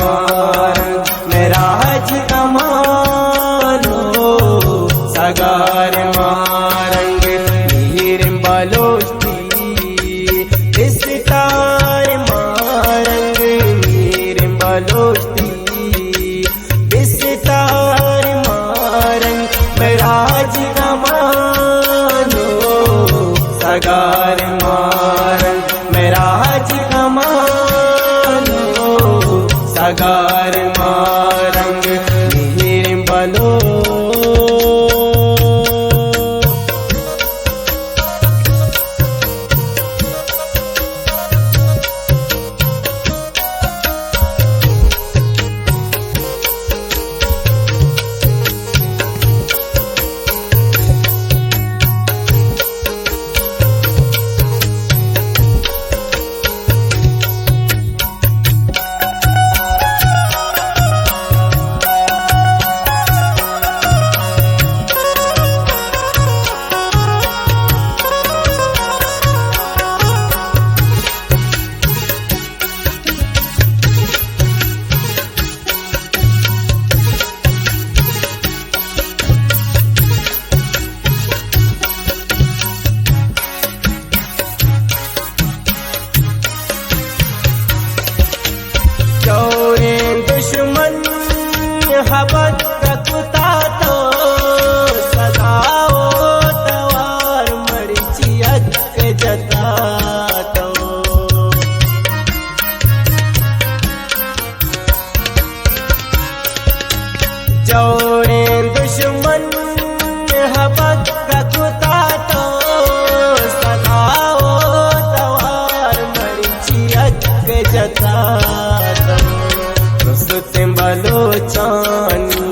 मारंग मेराज कमानो सगार मारंग मीर बलोस्ती विस्तार मारंग मीर बलोस्ती विस्तार मारंग मेराज कमानो सगार मारंग मेराज कमानो सगार मारंग मीर बलो चौरे दुश्मन हबत रखता तो सदाओ तवार मर्चियत के जता तो चौरे दुश्मन हबत रखता तो सदाओ तवार मर्चियत के जता रुस्तम बलोचानी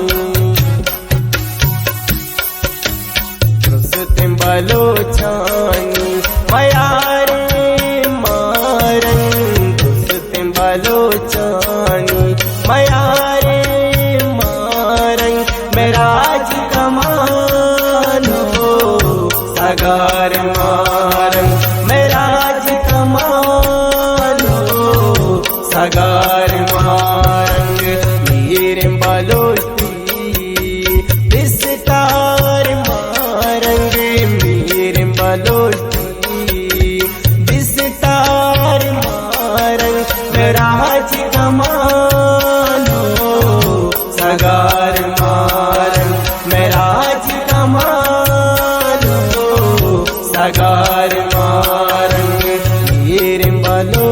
रुस्तम बलोचानी मयारे मारंग रुस्तम बलोचानी मयारे मारंग मेराज कमानो सगार मारंग मेराज कमानो सगार मारंग मीर बलोस्ती विस्तार मारंग मीर बलोस्ती विस्तार मारंग मेराज कमानो सगार मारंग मेराज कमानो सगार मारंग मीर बलो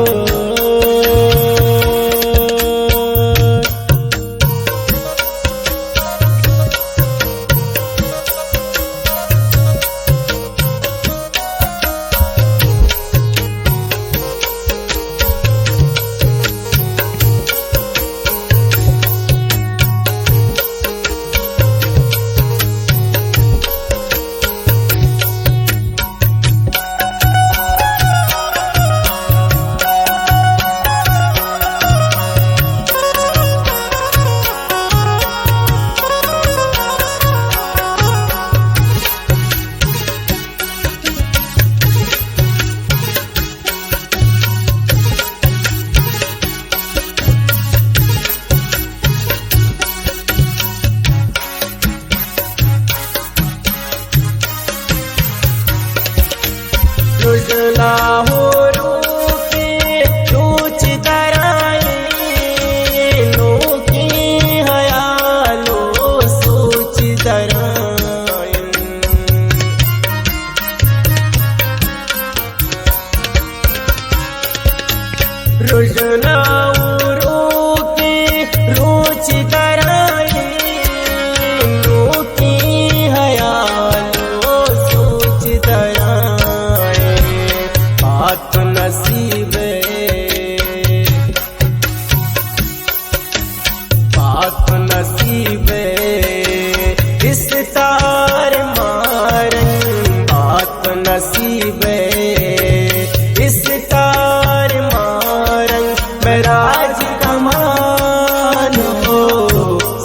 हो रूपे लूच दराए नो की हयालो सोच दराए रुजना रूपे लूच दराए नो की हयालो सोच दराए बात नसीबे बात नसीबे विस्तार मारंग बात नसीबे विस्तार मारंग मेराज कमानो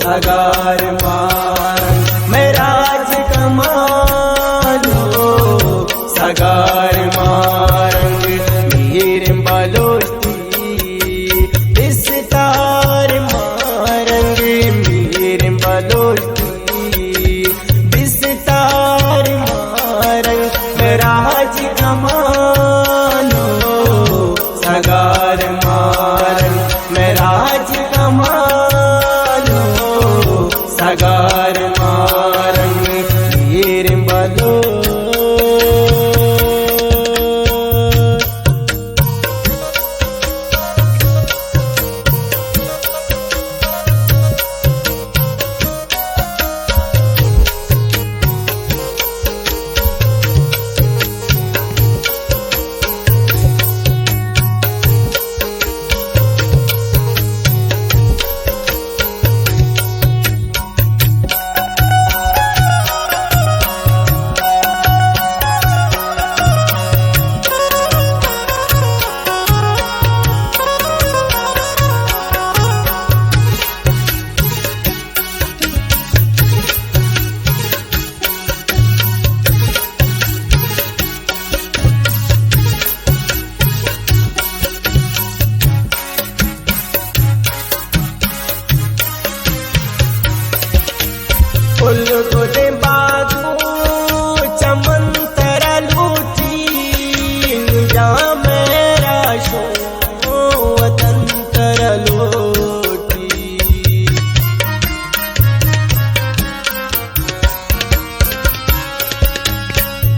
सगार मारंग मेराज कमानो सगार मारंग मीर बलोस्ती विस्तार गोदे बागो चमन तरा लूटी या मेरा शो वतन तरा लूटी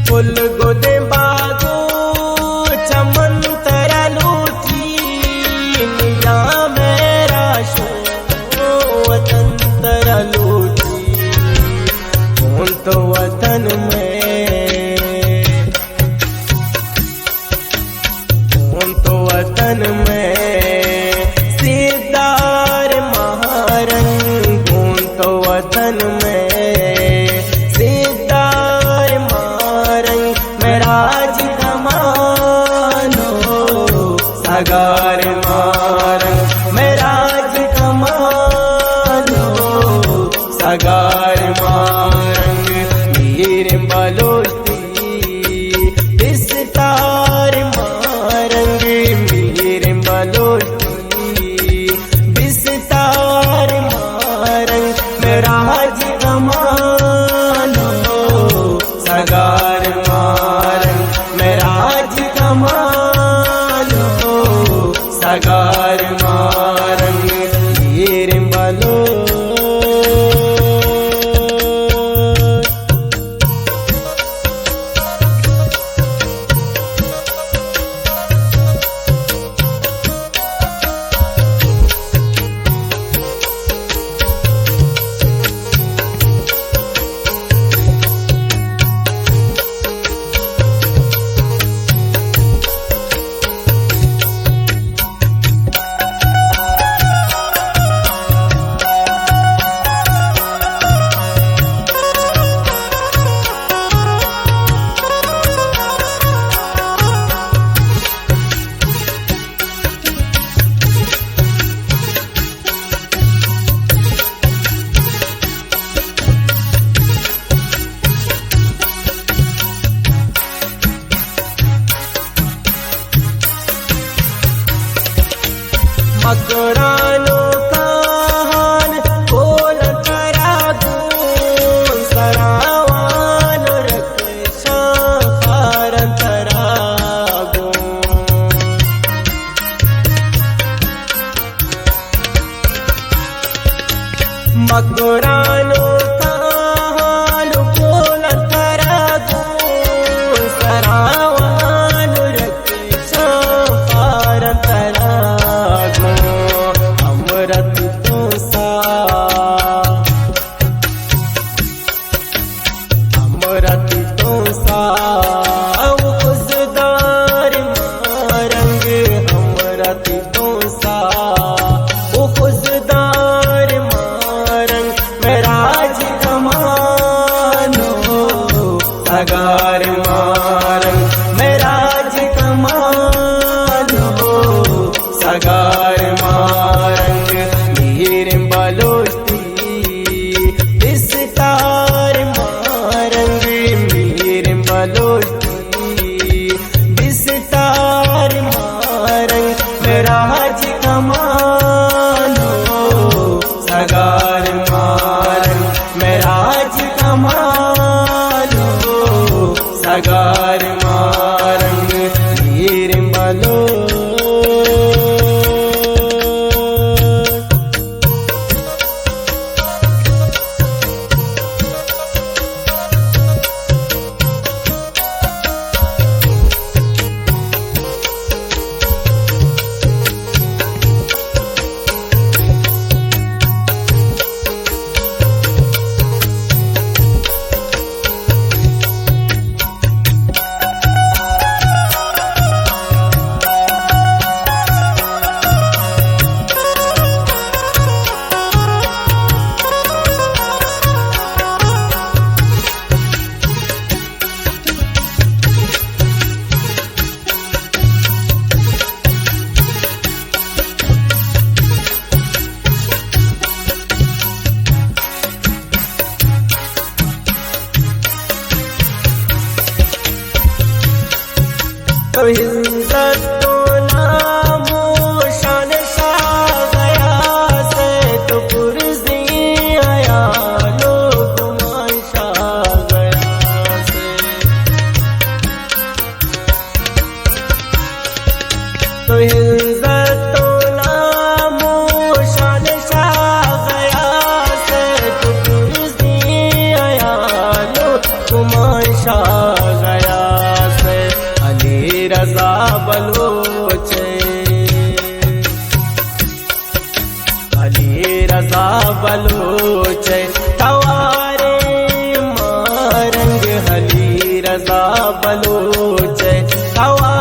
फुल गोदे बागो चमन तरा लूटी या मेरा शो वतन तरा लूटी कौन तो वतन में कौन तो वतन में सिरदार महारंग कौन तो वतन में सिरदार महारंग मैं राज कमानो सागार मारंग मैं राज कमानो सागार मारंग वीर बलोती विस्तार मारंग वीर बलोती विस्तार मारंग मैं राज कमानो सागार मारंग मैं राज कमानो सागार मारंग वीर बलो मकरानो कान बोल तरागो सरावान रक्षा खार तरागो मकरानो कान बोल तरागो सरावान रक्षा खार तरागो अमृत तो सा अमृत तो सा खुशदार मारंग अमृत तो सा खुशदार मारंग मैं राज यदा बलोच हवा